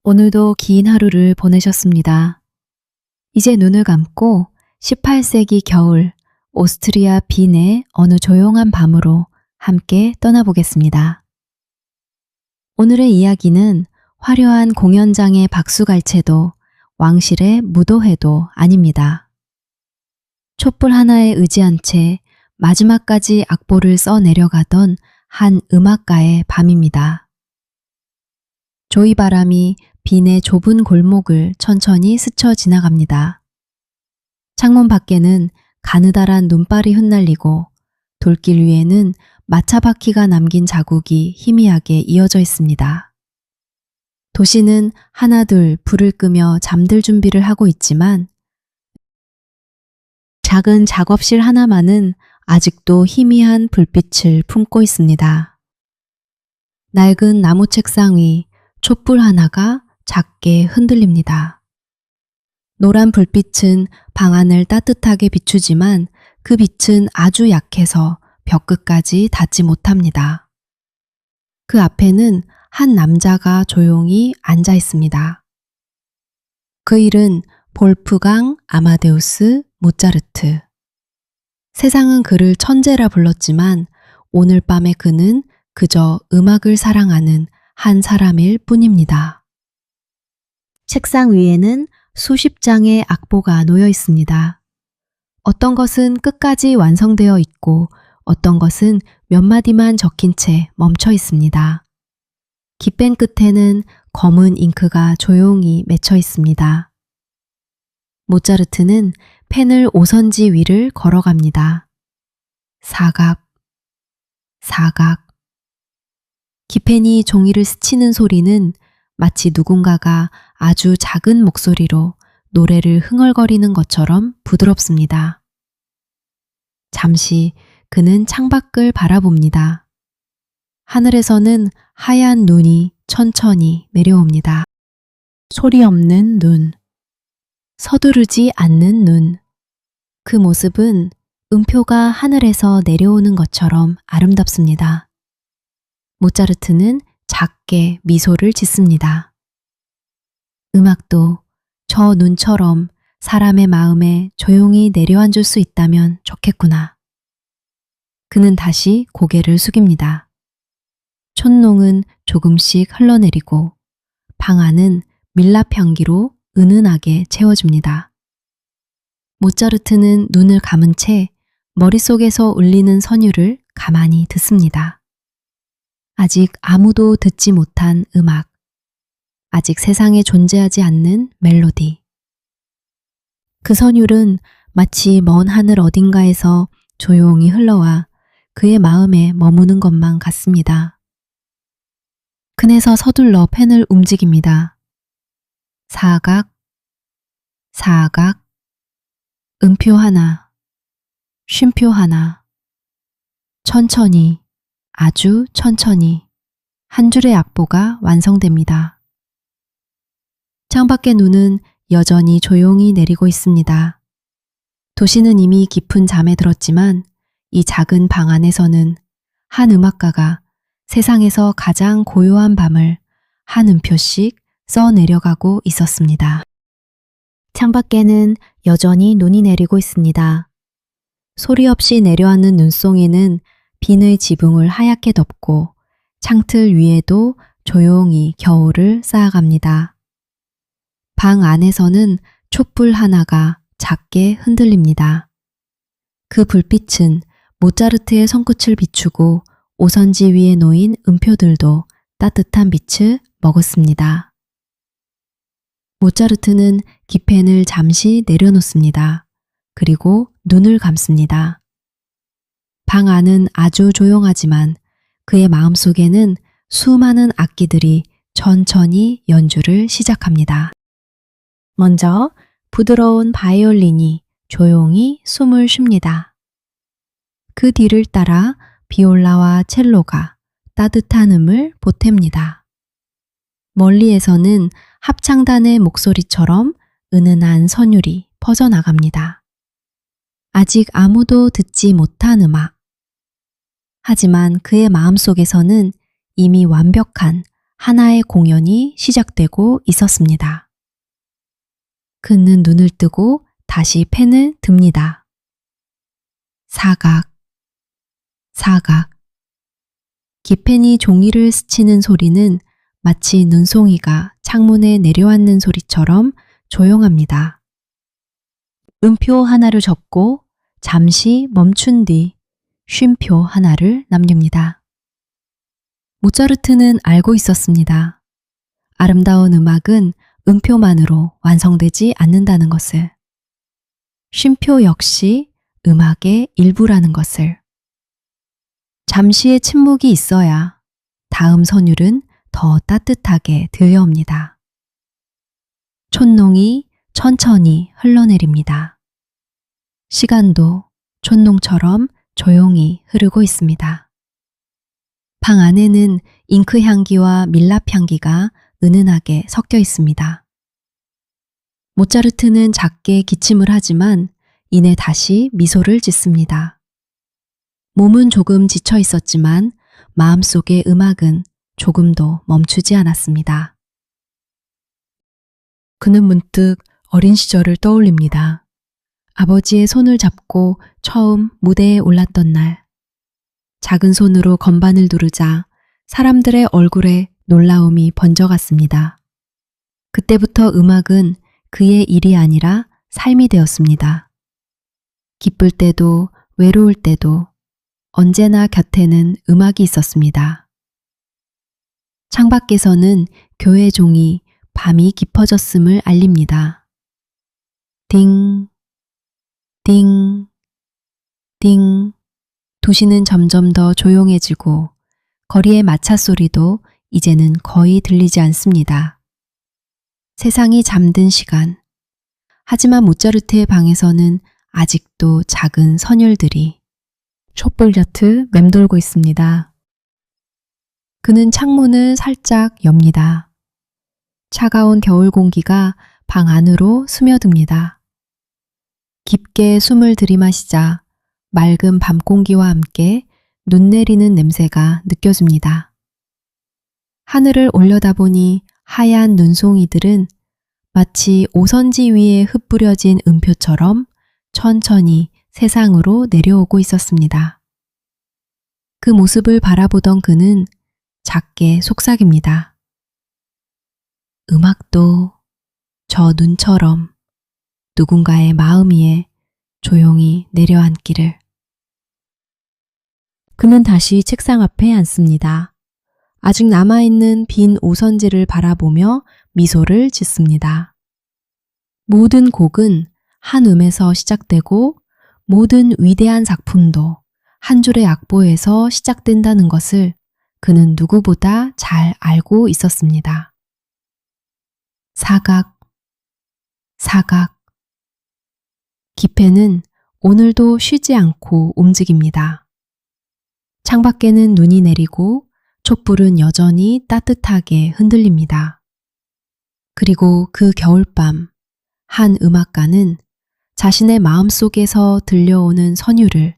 오늘도 긴 하루를 보내셨습니다. 이제 눈을 감고 18세기 겨울 오스트리아 빈의 어느 조용한 밤으로 함께 떠나보겠습니다. 오늘의 이야기는 화려한 공연장의 박수갈채도 왕실의 무도회도 아닙니다. 촛불 하나에 의지한 채 마지막까지 악보를 써 내려가던 한 음악가의 밤입니다. 조이바람이 빈의 좁은 골목을 천천히 스쳐 지나갑니다. 창문 밖에는 가느다란 눈발이 흩날리고 돌길 위에는 마차 바퀴가 남긴 자국이 희미하게 이어져 있습니다. 도시는 하나둘 불을 끄며 잠들 준비를 하고 있지만 작은 작업실 하나만은 아직도 희미한 불빛을 품고 있습니다. 낡은 나무 책상 위 촛불 하나가 작게 흔들립니다. 노란 불빛은 방 안을 따뜻하게 비추지만 그 빛은 아주 약해서 벽끝까지 닿지 못합니다. 그 앞에는 한 남자가 조용히 앉아 있습니다. 그 이름 볼프강 아마데우스 모차르트. 세상은 그를 천재라 불렀지만 오늘 밤의 그는 그저 음악을 사랑하는 한 사람일 뿐입니다. 책상 위에는 수십 장의 악보가 놓여 있습니다. 어떤 것은 끝까지 완성되어 있고 어떤 것은 몇 마디만 적힌 채 멈춰 있습니다. 깃펜 끝에는 검은 잉크가 조용히 맺혀 있습니다. 모차르트는 펜을 오선지 위를 걸어갑니다. 사각, 사각. 깃펜이 종이를 스치는 소리는 마치 누군가가 아주 작은 목소리로 노래를 흥얼거리는 것처럼 부드럽습니다. 잠시 그는 창밖을 바라봅니다. 하늘에서는 하얀 눈이 천천히 내려옵니다. 소리 없는 눈, 서두르지 않는 눈. 그 모습은 음표가 하늘에서 내려오는 것처럼 아름답습니다. 모차르트는 작게 미소를 짓습니다. 음악도 저 눈처럼 사람의 마음에 조용히 내려앉을 수 있다면 좋겠구나. 그는 다시 고개를 숙입니다. 촛농은 조금씩 흘러내리고 방 안은 밀랍 향기로 은은하게 채워집니다. 모차르트는 눈을 감은 채 머릿속에서 울리는 선율을 가만히 듣습니다. 아직 아무도 듣지 못한 음악, 아직 세상에 존재하지 않는 멜로디. 그 선율은 마치 먼 하늘 어딘가에서 조용히 흘러와 그의 마음에 머무는 것만 같습니다. 그네서 서둘러 펜을 움직입니다. 사각, 사각, 음표 하나, 쉼표 하나. 천천히, 아주 천천히 한 줄의 악보가 완성됩니다. 창밖의 눈은 여전히 조용히 내리고 있습니다. 도시는 이미 깊은 잠에 들었지만 이 작은 방 안에서는 한 음악가가 세상에서 가장 고요한 밤을 한 음표씩 써 내려가고 있었습니다. 창밖에는 여전히 눈이 내리고 있습니다. 소리 없이 내려앉는 눈송이는 빈의 지붕을 하얗게 덮고 창틀 위에도 조용히 겨울을 쌓아갑니다. 방 안에서는 촛불 하나가 작게 흔들립니다. 그 불빛은 모차르트의 손끝을 비추고 오선지 위에 놓인 음표들도 따뜻한 빛을 머금습니다. 모차르트는 깃펜을 잠시 내려놓습니다. 그리고 눈을 감습니다. 방 안은 아주 조용하지만 그의 마음속에는 수많은 악기들이 천천히 연주를 시작합니다. 먼저 부드러운 바이올린이 조용히 숨을 쉽니다. 그 뒤를 따라 비올라와 첼로가 따뜻한 음을 보탭니다. 멀리에서는 합창단의 목소리처럼 은은한 선율이 퍼져나갑니다. 아직 아무도 듣지 못한 음악. 하지만 그의 마음속에서는 이미 완벽한 하나의 공연이 시작되고 있었습니다. 그는 눈을 뜨고 다시 펜을 듭니다. 사각, 사각. 기펜이 종이를 스치는 소리는 마치 눈송이가 창문에 내려앉는 소리처럼 조용합니다. 음표 하나를 접고 잠시 멈춘 뒤 쉼표 하나를 남깁니다. 모차르트는 알고 있었습니다. 아름다운 음악은 음표만으로 완성되지 않는다는 것을. 쉼표 역시 음악의 일부라는 것을. 잠시의 침묵이 있어야 다음 선율은 더 따뜻하게 들려옵니다. 촛농이 천천히 흘러내립니다. 시간도 촛농처럼 조용히 흐르고 있습니다. 방 안에는 잉크 향기와 밀랍 향기가 은은하게 섞여 있습니다. 모차르트는 작게 기침을 하지만 이내 다시 미소를 짓습니다. 몸은 조금 지쳐 있었지만 마음속의 음악은 조금도 멈추지 않았습니다. 그는 문득 어린 시절을 떠올립니다. 아버지의 손을 잡고 처음 무대에 올랐던 날. 작은 손으로 건반을 누르자 사람들의 얼굴에 놀라움이 번져갔습니다. 그때부터 음악은 그의 일이 아니라 삶이 되었습니다. 기쁠 때도 외로울 때도 언제나 곁에는 음악이 있었습니다. 창밖에서는 교회 종이 밤이 깊어졌음을 알립니다. 띵, 띵, 띵. 도시는 점점 더 조용해지고 거리의 마차 소리도 이제는 거의 들리지 않습니다. 세상이 잠든 시간. 하지만 모차르트의 방에서는 아직도 작은 선율들이 촛불 곁을 맴돌고 있습니다. 그는 창문을 살짝 엽니다. 차가운 겨울 공기가 방 안으로 스며듭니다. 깊게 숨을 들이마시자 맑은 밤 공기와 함께 눈 내리는 냄새가 느껴집니다. 하늘을 올려다보니 하얀 눈송이들은 마치 오선지 위에 흩뿌려진 음표처럼 천천히 세상으로 내려오고 있었습니다. 그 모습을 바라보던 그는 작게 속삭입니다. 음악도 저 눈처럼 누군가의 마음 위에 조용히 내려앉기를. 그는 다시 책상 앞에 앉습니다. 아직 남아있는 빈 오선지를 바라보며 미소를 짓습니다. 모든 곡은 한 음에서 시작되고 모든 위대한 작품도 한 줄의 악보에서 시작된다는 것을 그는 누구보다 잘 알고 있었습니다. 사각, 사각. 기펜은 오늘도 쉬지 않고 움직입니다. 창밖에는 눈이 내리고 촛불은 여전히 따뜻하게 흔들립니다. 그리고 그 겨울밤, 한 음악가는 자신의 마음속에서 들려오는 선율을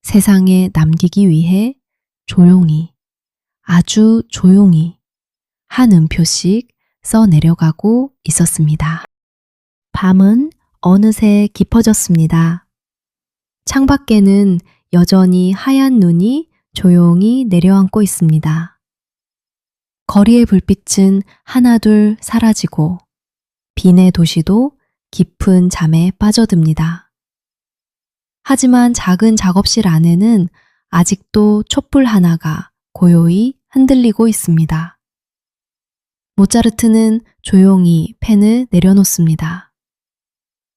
세상에 남기기 위해 조용히, 아주 조용히 한 음표씩 써내려가고 있었습니다. 밤은 어느새 깊어졌습니다. 창밖에는 여전히 하얀 눈이 조용히 내려앉고 있습니다. 거리의 불빛은 하나둘 사라지고 빈의 도시도 깊은 잠에 빠져듭니다. 하지만 작은 작업실 안에는 아직도 촛불 하나가 고요히 흔들리고 있습니다. 모차르트는 조용히 펜을 내려놓습니다.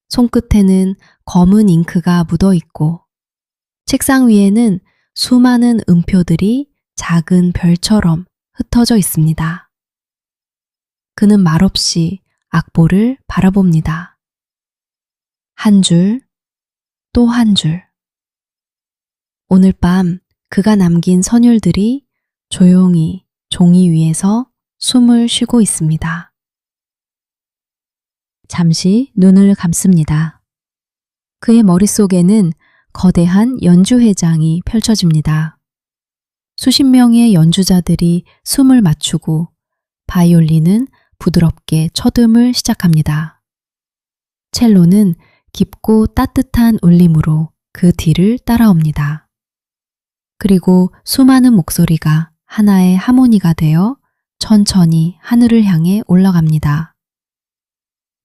손끝에는 검은 잉크가 묻어 있고 책상 위에는 수많은 음표들이 작은 별처럼 흩어져 있습니다. 그는 말없이 악보를 바라봅니다. 한 줄, 또 한 줄. 오늘 밤 그가 남긴 선율들이 조용히 종이 위에서 숨을 쉬고 있습니다. 잠시 눈을 감습니다. 그의 머릿속에는 거대한 연주회장이 펼쳐집니다. 수십 명의 연주자들이 숨을 맞추고 바이올린은 부드럽게 첫음을 시작합니다. 첼로는 깊고 따뜻한 울림으로 그 뒤를 따라옵니다. 그리고 수많은 목소리가 하나의 하모니가 되어 천천히 하늘을 향해 올라갑니다.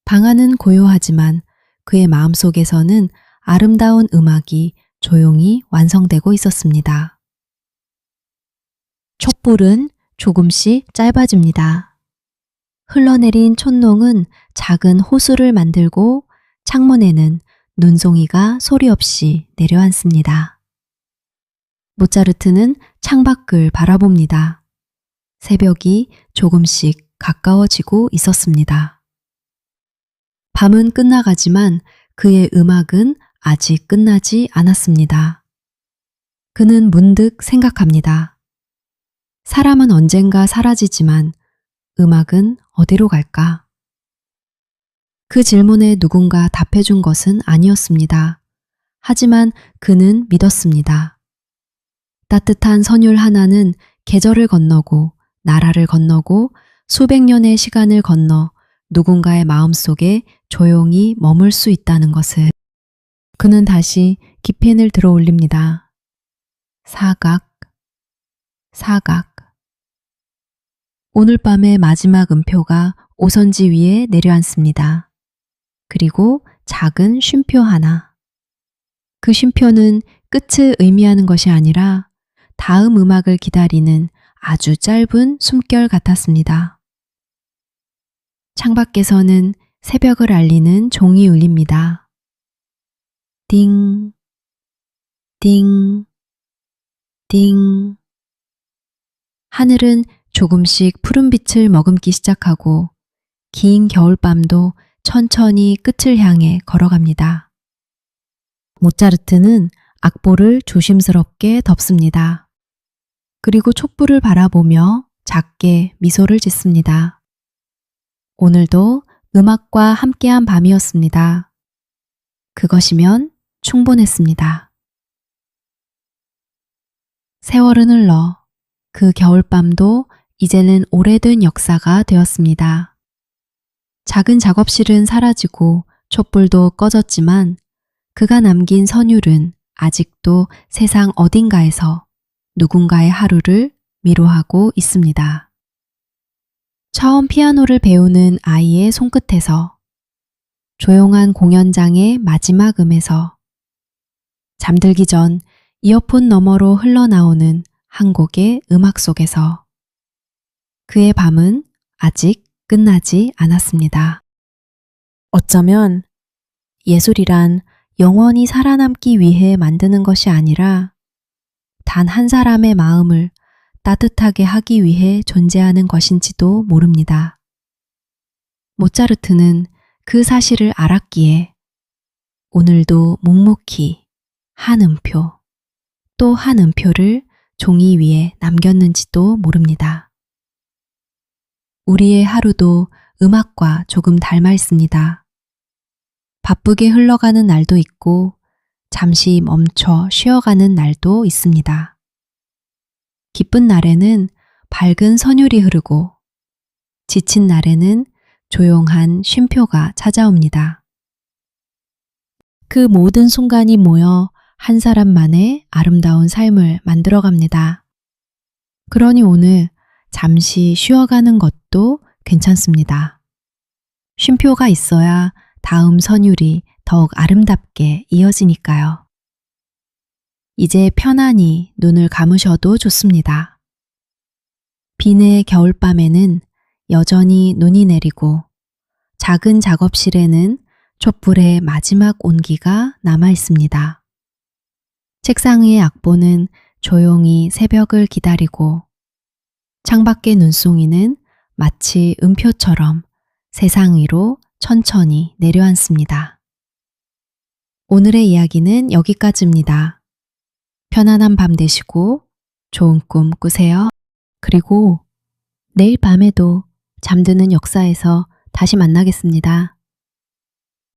방 안은 고요하지만 그의 마음속에서는 아름다운 음악이 조용히 완성되고 있었습니다. 촛불은 조금씩 짧아집니다. 흘러내린 촛농은 작은 호수를 만들고 창문에는 눈송이가 소리 없이 내려앉습니다. 모차르트는 창밖을 바라봅니다. 새벽이 조금씩 가까워지고 있었습니다. 밤은 끝나가지만 그의 음악은 아직 끝나지 않았습니다. 그는 문득 생각합니다. 사람은 언젠가 사라지지만 음악은 어디로 갈까? 그 질문에 누군가 답해준 것은 아니었습니다. 하지만 그는 믿었습니다. 따뜻한 선율 하나는 계절을 건너고 나라를 건너고 수백 년의 시간을 건너 누군가의 마음속에 조용히 머물 수 있다는 것을. 그는 다시 기펜을 들어 올립니다. 사각, 사각. 오늘 밤의 마지막 음표가 오선지 위에 내려앉습니다. 그리고 작은 쉼표 하나. 그 쉼표는 끝을 의미하는 것이 아니라 다음 음악을 기다리는 아주 짧은 숨결 같았습니다. 창밖에서는 새벽을 알리는 종이 울립니다. 띵, 띵, 띵. 하늘은 조금씩 푸른빛을 머금기 시작하고 긴 겨울밤도 천천히 끝을 향해 걸어갑니다. 모차르트는 악보를 조심스럽게 덮습니다. 그리고 촛불을 바라보며 작게 미소를 짓습니다. 오늘도 음악과 함께한 밤이었습니다. 그것이면 충분했습니다. 세월은 흘러 그 겨울밤도 이제는 오래된 역사가 되었습니다. 작은 작업실은 사라지고 촛불도 꺼졌지만 그가 남긴 선율은 아직도 세상 어딘가에서 누군가의 하루를 위로하고 있습니다. 처음 피아노를 배우는 아이의 손끝에서, 조용한 공연장의 마지막 음에서, 잠들기 전 이어폰 너머로 흘러나오는 한 곡의 음악 속에서 그의 밤은 아직 끝나지 않았습니다. 어쩌면 예술이란 영원히 살아남기 위해 만드는 것이 아니라 단 한 사람의 마음을 따뜻하게 하기 위해 존재하는 것인지도 모릅니다. 모차르트는 그 사실을 알았기에 오늘도 묵묵히 한 음표 또 한 음표를 종이 위에 남겼는지도 모릅니다. 우리의 하루도 음악과 조금 닮아 있습니다. 바쁘게 흘러가는 날도 있고 잠시 멈춰 쉬어가는 날도 있습니다. 기쁜 날에는 밝은 선율이 흐르고 지친 날에는 조용한 쉼표가 찾아옵니다. 그 모든 순간이 모여 한 사람만의 아름다운 삶을 만들어갑니다. 그러니 오늘 잠시 쉬어가는 것도 괜찮습니다. 쉼표가 있어야 다음 선율이 더욱 아름답게 이어지니까요. 이제 편안히 눈을 감으셔도 좋습니다. 빈의 겨울밤에는 여전히 눈이 내리고 작은 작업실에는 촛불의 마지막 온기가 남아 있습니다. 책상 위의 악보는 조용히 새벽을 기다리고 창밖의 눈송이는 마치 음표처럼 세상 위로 천천히 내려앉습니다. 오늘의 이야기는 여기까지입니다. 편안한 밤 되시고 좋은 꿈 꾸세요. 그리고 내일 밤에도 잠드는 역사에서 다시 만나겠습니다.